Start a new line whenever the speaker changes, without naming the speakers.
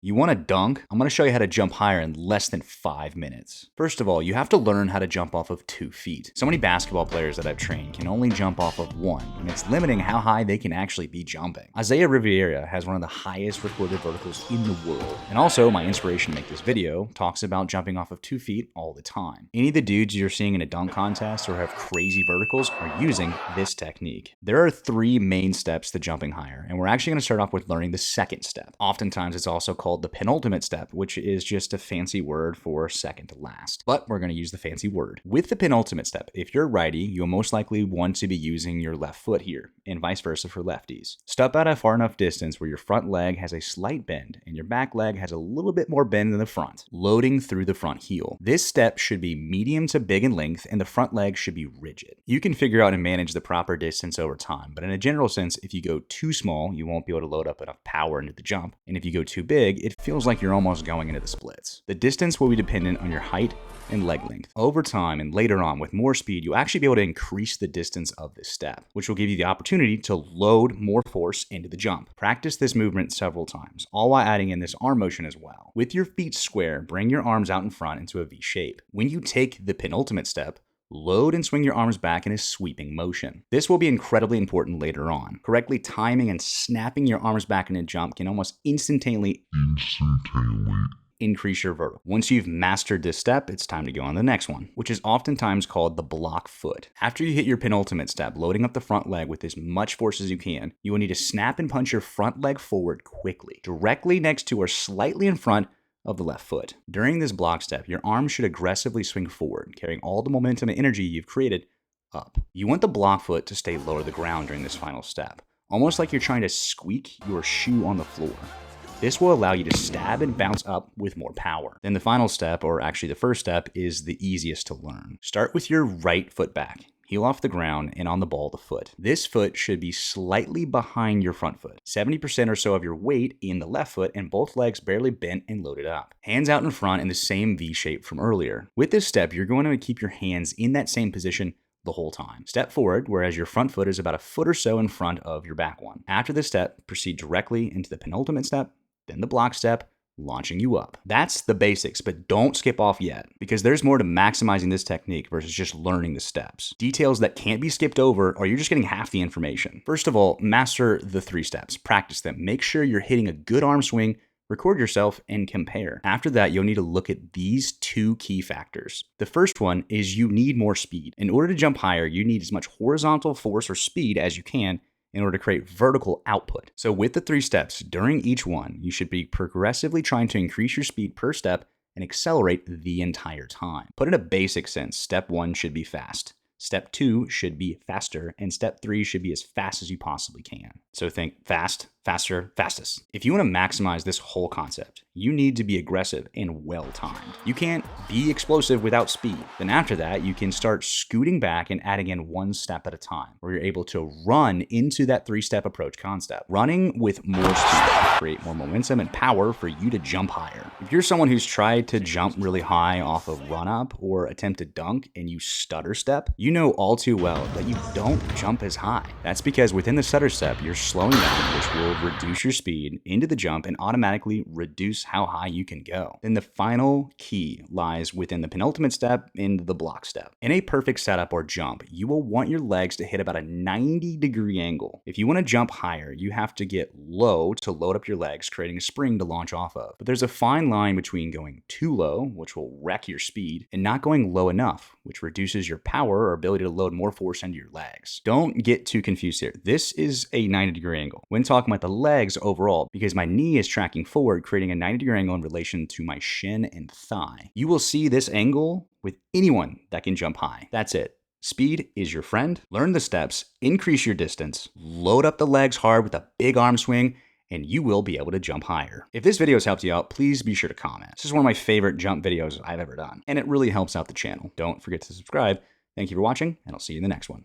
You want to dunk? I'm going to show you how to jump higher in less than 5 minutes. First of all, you have to learn how to jump off of 2 feet. So many basketball players that I've trained can only jump off of 1, and it's limiting how high they can actually be jumping. Isaiah Riviera has one of the highest recorded verticals in the world. And also, my inspiration to make this video talks about jumping off of 2 feet all the time. Any of the dudes you're seeing in a dunk contest or have crazy verticals are using this technique. There are 3 main steps to jumping higher, and we're actually going to start off with learning the second step. Oftentimes, it's also called the penultimate step, which is just a fancy word for second to last. But we're going to use the fancy word. With the penultimate step, if you're a righty, you'll most likely want to be using your left foot here, and vice versa for lefties. Step out a far enough distance where your front leg has a slight bend, and your back leg has a little bit more bend than the front, loading through the front heel. This step should be medium to big in length, and the front leg should be rigid. You can figure out and manage the proper distance over time, but in a general sense, if you go too small, you won't be able to load up enough power into the jump, and if you go too big, it feels like you're almost going into the splits. The distance will be dependent on your height and leg length. Over time and later on with more speed, you'll actually be able to increase the distance of this step, which will give you the opportunity to load more force into the jump. Practice this movement several times, all while adding in this arm motion as well. With your feet square, bring your arms out in front into a V shape. When you take the penultimate step, load and swing your arms back in a sweeping motion. This will be incredibly important later on. Correctly timing and snapping your arms back in a jump can almost instantaneously increase your vertical. Once you've mastered this step, it's time to go on the next one, which is oftentimes called the block foot. After you hit your penultimate step, loading up the front leg with as much force as you can, you will need to snap and punch your front leg forward quickly, directly next to or slightly in front of the left foot. During this block step, your arms should aggressively swing forward, carrying all the momentum and energy you've created up. You want the block foot to stay low to the ground during this final step, almost like you're trying to squeak your shoe on the floor. This will allow you to stab and bounce up with more power. Then the final step, or actually the first step, is the easiest to learn. Start with your right foot back. Heel off the ground and on the ball of the foot. This foot should be slightly behind your front foot. 70% or so of your weight in the left foot and both legs barely bent and loaded up. Hands out in front in the same V shape from earlier. With this step, you're going to keep your hands in that same position the whole time. Step forward, whereas your front foot is about a foot or so in front of your back one. After this step, proceed directly into the penultimate step, then the block step, launching you up. That's the basics, but don't skip off yet, because there's more to maximizing this technique versus just learning the steps. Details that can't be skipped over, or you're just getting half the information. First of all, master the 3 steps. Practice them. Make sure you're hitting a good arm swing, record yourself, and compare. After that, you'll need to look at these 2 key factors. The first one is you need more speed. In order to jump higher, you need as much horizontal force or speed as you can in order to create vertical output. So with the 3 steps, during each one, you should be progressively trying to increase your speed per step and accelerate the entire time. Put in a basic sense, step 1 should be fast. Step 2 should be faster, and step 3 should be as fast as you possibly can. So think fast, faster, fastest. If you want to maximize this whole concept, you need to be aggressive and well-timed. You can't be explosive without speed. Then after that, you can start scooting back and adding in 1 step at a time, where you're able to run into that 3-step approach concept. Running with more speed will create more momentum and power for you to jump higher. If you're someone who's tried to jump really high off a run-up or attempt to dunk and you stutter step, you know all too well that you don't jump as high. That's because within the stutter step, you're slowing down, which will reduce your speed into the jump and automatically reduce how high you can go. Then the final key lies within the penultimate step in the block step. In a perfect setup or jump, you will want your legs to hit about a 90-degree angle. If you want to jump higher, you have to get low to load up your legs, creating a spring to launch off of. But there's a fine line between going too low, which will wreck your speed, and not going low enough, which reduces your power or ability to load more force into your legs. Don't get too confused here. This is a 90-degree angle when talking about the legs overall, because my knee is tracking forward, creating a 90-degree angle in relation to my shin and thigh. You will see this angle with anyone that can jump high. That's it. Speed is your friend. Learn the steps, increase your distance, load up the legs hard with a big arm swing, and you will be able to jump higher. If this video has helped you out, please be sure to comment. This is one of my favorite jump videos I've ever done, and it really helps out the channel. Don't forget to subscribe. Thank you for watching, and I'll see you in the next one.